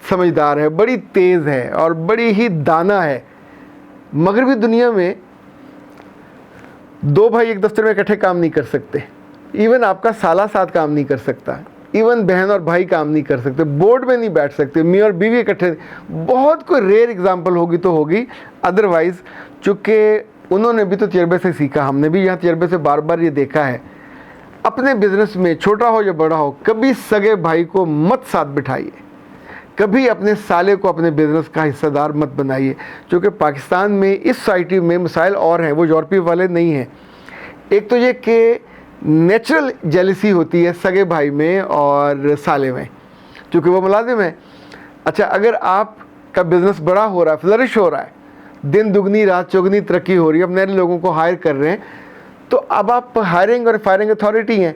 سمجھدار ہے, بڑی تیز ہے اور بڑی ہی دانا ہے. مغربی دنیا میں دو بھائی ایک دفتر میں اکٹھے کام نہیں کر سکتے, ایون آپ کا سالہ ساتھ کام نہیں کر سکتا, ایون بہن اور بھائی کام نہیں کر سکتے, بورڈ میں نہیں بیٹھ سکتے, میاں اور بیوی اکٹھے. بہت کوئی ریئر اگزامپل ہوگی تو ہوگی, ادروائز چونکہ انہوں نے بھی تو تجربے سے سیکھا, ہم نے بھی یہاں تجربے سے بار بار یہ دیکھا ہے. اپنے بزنس میں چھوٹا ہو یا بڑا ہو, کبھی سگے بھائی کو مت ساتھ بٹھائیے, کبھی اپنے سالے کو اپنے بزنس کا حصہ دار مت بنائیے. چونکہ پاکستان میں اس سوسائٹی میں مسائل اور ہیں, وہ یورپی والے نہیں ہیں. ایک تو یہ کہ نیچرل جیلسی ہوتی ہے سگے بھائی میں اور سالے میں, چونکہ وہ ملازم ہیں. اچھا, اگر آپ کا بزنس بڑا ہو رہا ہے, فلرش ہو رہا ہے, دن دگنی رات چوگنی ترقی ہو رہی ہے, اب نئے لوگوں کو ہائر کر رہے ہیں, تو اب آپ ہائرنگ اور فائرنگ اتھارٹی ہیں.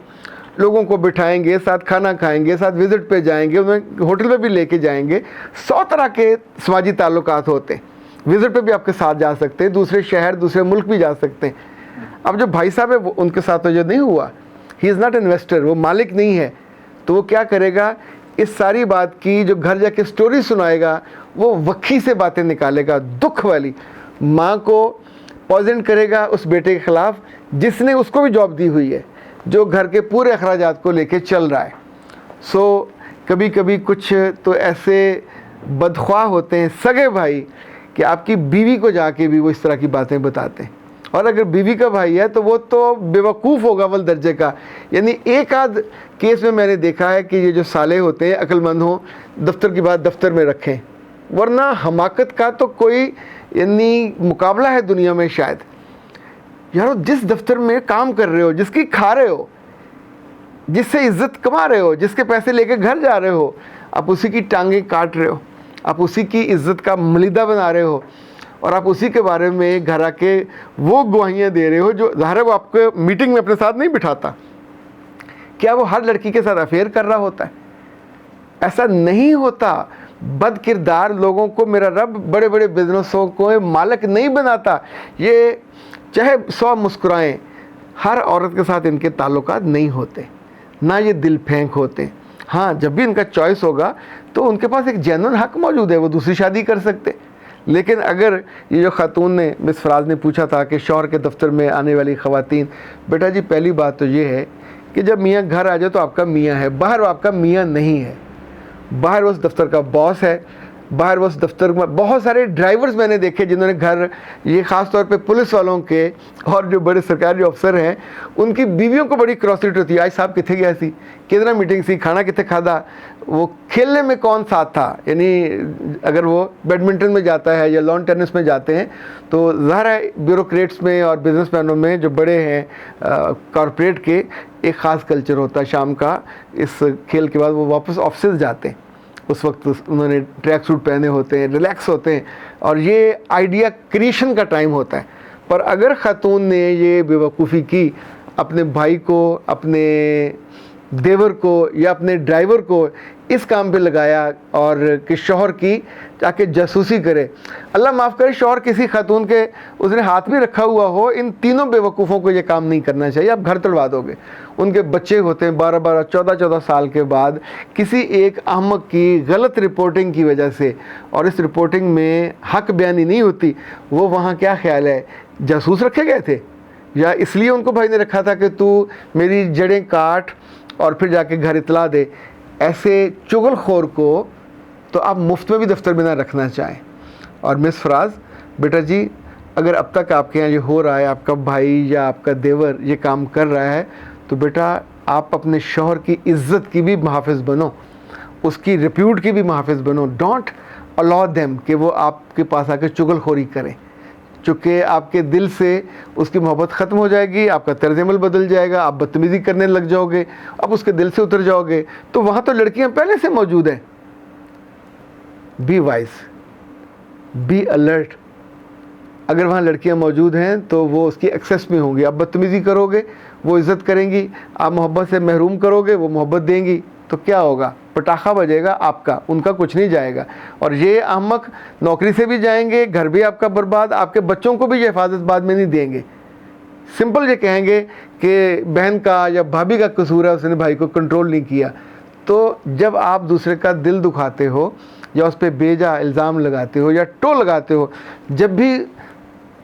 لوگوں کو بٹھائیں گے, ساتھ کھانا کھائیں گے, ساتھ وزٹ پہ جائیں گے, انہیں ہوٹل پہ بھی لے کے جائیں گے. 100 طرح کے سماجی تعلقات ہوتے ہیں. وزٹ پہ بھی آپ کے ساتھ جا سکتے ہیں, دوسرے شہر دوسرے ملک بھی جا سکتے ہیں. اب جو بھائی صاحب ہے ان کے ساتھ تو یہ نہیں ہوا, ہی از ناٹ انویسٹر, وہ مالک نہیں ہے. تو وہ کیا کرے گا, اس ساری بات کی جو گھر جا کے سٹوری سنائے گا, وہ وکھی سے باتیں نکالے گا, دکھ والی. ماں کو پوائزن کرے گا اس بیٹے کے خلاف جس نے اس کو بھی جاب دی ہوئی ہے, جو گھر کے پورے اخراجات کو لے کے چل رہا ہے. سو کبھی کبھی کچھ تو ایسے بدخواہ ہوتے ہیں سگے بھائی کہ آپ کی بیوی کو جا کے بھی وہ اس طرح کی باتیں بتاتے ہیں. اور اگر بیوی کا بھائی ہے تو وہ تو بیوقوف ہوگا اول درجے کا. یعنی ایک آدھ کیس میں نے دیکھا ہے کہ یہ جو سالے ہوتے ہیں عقل مند ہوں, دفتر کی بات دفتر میں رکھیں, ورنہ حماقت کا تو کوئی یعنی مقابلہ ہے دنیا میں شاید. یارو, جس دفتر میں کام کر رہے ہو, جس کی کھا رہے ہو, جس سے عزت کما رہے ہو, جس کے پیسے لے کے گھر جا رہے ہو, آپ اسی کی ٹانگیں کاٹ رہے ہو, آپ اسی کی عزت کا ملیدہ بنا رہے ہو, اور آپ اسی کے بارے میں گھر آ کے وہ گواہیاں دے رہے ہو جو ظاہر ہے وہ آپ کو میٹنگ میں اپنے ساتھ نہیں بٹھاتا. کیا وہ ہر لڑکی کے ساتھ افیئر کر رہا ہوتا ہے؟ ایسا نہیں ہوتا. بد کردار لوگوں کو میرا رب بڑے بڑے بزنسوں کو مالک نہیں بناتا. یہ چاہے 100 مسکرائیں, ہر عورت کے ساتھ ان کے تعلقات نہیں ہوتے, نہ یہ دل پھینک ہوتے. ہاں, جب بھی ان کا چوائس ہوگا تو ان کے پاس ایک جینوئن حق موجود ہے, وہ دوسری شادی کر سکتے. لیکن اگر یہ جو خاتون نے, مس فراز نے پوچھا تھا کہ شوہر کے دفتر میں آنے والی خواتین, بیٹا جی پہلی بات تو یہ ہے کہ جب میاں گھر آ جائے تو آپ کا میاں ہے, باہر وہ آپ کا میاں نہیں ہے. باہر اس دفتر کا باس ہے. باہر اس دفتر میں بہت سارے ڈرائیورز میں نے دیکھے جنہوں نے گھر, یہ خاص طور پہ پولیس والوں کے اور جو بڑے سرکاری افسر ہیں, ان کی بیویوں کو بڑی کیوریوسٹی ہوتی ہے, آج صاحب کتنے گیا سی, کتنا میٹنگ سی, کھانا کتنے کھادا, وہ کھیلنے میں کون ساتھ تھا. یعنی اگر وہ بیڈمنٹن میں جاتا ہے یا لان ٹینس میں جاتے ہیں تو ظاہر ہے بیوروکریٹس میں اور بزنس مینوں میں جو بڑے ہیں کارپوریٹ کے, ایک خاص کلچر ہوتا ہے شام کا. اس کھیل کے بعد وہ واپس آفسز جاتے ہیں, اس وقت انہوں نے ٹریک سوٹ پہنے ہوتے ہیں, ریلیکس ہوتے ہیں, اور یہ آئیڈیا کریشن کا ٹائم ہوتا ہے. پر اگر خاتون نے یہ بیوقوفی کی, اپنے بھائی کو, اپنے دیور کو یا اپنے ڈرائیور کو اس کام پہ لگایا اور کہ شوہر کی جا کے جاسوسی کرے, اللہ معاف کرے, شوہر کسی خاتون کے اس نے ہاتھ بھی رکھا ہوا ہو, ان تینوں بیوقوفوں کو یہ کام نہیں کرنا چاہیے. آپ گھر تڑوا دو گے. ان کے بچے ہوتے ہیں 12 14 سال کے بعد کسی ایک احمق کی غلط رپورٹنگ کی وجہ سے, اور اس رپورٹنگ میں حق بیانی نہیں ہوتی. وہ وہاں کیا خیال ہے, جاسوس رکھے گئے تھے, یا اس لیے ان کو بھائی نے رکھا تھا کہ تو میری جڑیں کاٹ اور پھر جا کے گھر اطلاع دے. ایسے چغل خور کو تو آپ مفت میں بھی دفتر میں نہ رکھنا چاہیں. اور مس فراز, بیٹا جی اگر اب تک آپ کے یہاں یہ ہو رہا ہے, آپ کا بھائی یا آپ کا دیور یہ کام کر رہا ہے, تو بیٹا آپ اپنے شوہر کی عزت کی بھی محافظ بنو, اس کی ریپیوٹ کی بھی محافظ بنو. ڈونٹ الاؤ دیم کہ وہ آپ کے پاس آ کے چغل خوری کریں, چونکہ آپ کے دل سے اس کی محبت ختم ہو جائے گی, آپ کا طرز عمل بدل جائے گا, آپ بدتمیزی کرنے لگ جاؤ گے, آپ اس کے دل سے اتر جاؤ گے. تو وہاں تو لڑکیاں پہلے سے موجود ہیں. Be wise, be alert. اگر وہاں لڑکیاں موجود ہیں تو وہ اس کی ایکسیس میں ہوں گی. آپ بدتمیزی کرو گے, وہ عزت کریں گی. آپ محبت سے محروم کرو گے, وہ محبت دیں گی. تو کیا ہوگا, پٹاخہ بجے گا آپ کا, ان کا کچھ نہیں جائے گا. اور یہ احمق نوکری سے بھی جائیں گے, گھر بھی آپ کا برباد, آپ کے بچوں کو بھی یہ حفاظت بعد میں نہیں دیں گے. سمپل یہ کہیں گے کہ بہن کا یا بھابھی کا قصور ہے, اس نے بھائی کو کنٹرول نہیں کیا. تو جب آپ دوسرے کا دل دکھاتے ہو, یا اس پہ بیجا الزام لگاتے ہو یا ٹو لگاتے ہو، جب بھی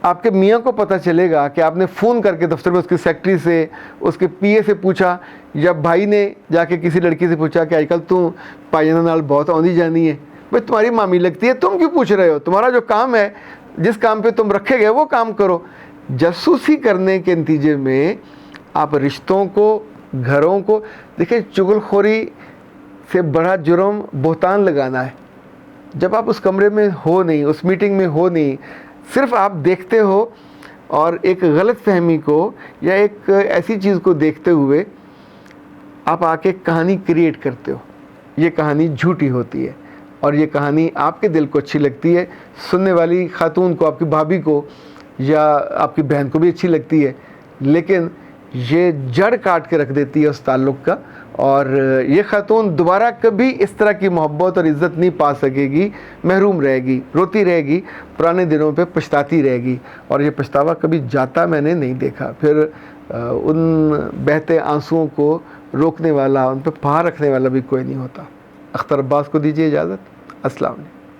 آپ کے میاں کو پتہ چلے گا کہ آپ نے فون کر کے دفتر میں اس کی سیکٹری سے، اس کے پی اے سے پوچھا، یا بھائی نے جا کے کسی لڑکی سے پوچھا کہ آج کل تم پائجانہ نال بہت آندی جانی ہے، بھائی تمہاری مامی لگتی ہے، تم کیوں پوچھ رہے ہو؟ تمہارا جو کام ہے، جس کام پہ تم رکھے گئے وہ کام کرو۔ جاسوسی کرنے کے نتیجے میں آپ رشتوں کو، گھروں کو، دیکھیں چغل خوری سے بڑا جرم بہتان لگانا ہے۔ جب آپ اس کمرے میں ہو نہیں، اس میٹنگ میں ہو نہیں، صرف آپ دیکھتے ہو اور ایک غلط فہمی کو یا ایک ایسی چیز کو دیکھتے ہوئے آپ آ کے کہانی کریٹ کرتے ہو، یہ کہانی جھوٹی ہوتی ہے اور یہ کہانی آپ کے دل کو اچھی لگتی ہے، سننے والی خاتون کو، آپ کی بھابھی کو یا آپ کی بہن کو بھی اچھی لگتی ہے، لیکن یہ جڑ کاٹ کے رکھ دیتی ہے اس تعلق کا، اور یہ خاتون دوبارہ کبھی اس طرح کی محبت اور عزت نہیں پا سکے گی، محروم رہے گی، روتی رہے گی، پرانے دنوں پہ پچھتاتی رہے گی، اور یہ پچھتاوا کبھی جاتا میں نے نہیں دیکھا۔ پھر ان بہتے آنسوؤں کو روکنے والا، ان پہ پہا رکھنے والا بھی کوئی نہیں ہوتا۔ اختر عباس کو دیجیے اجازت۔ السلام علیکم۔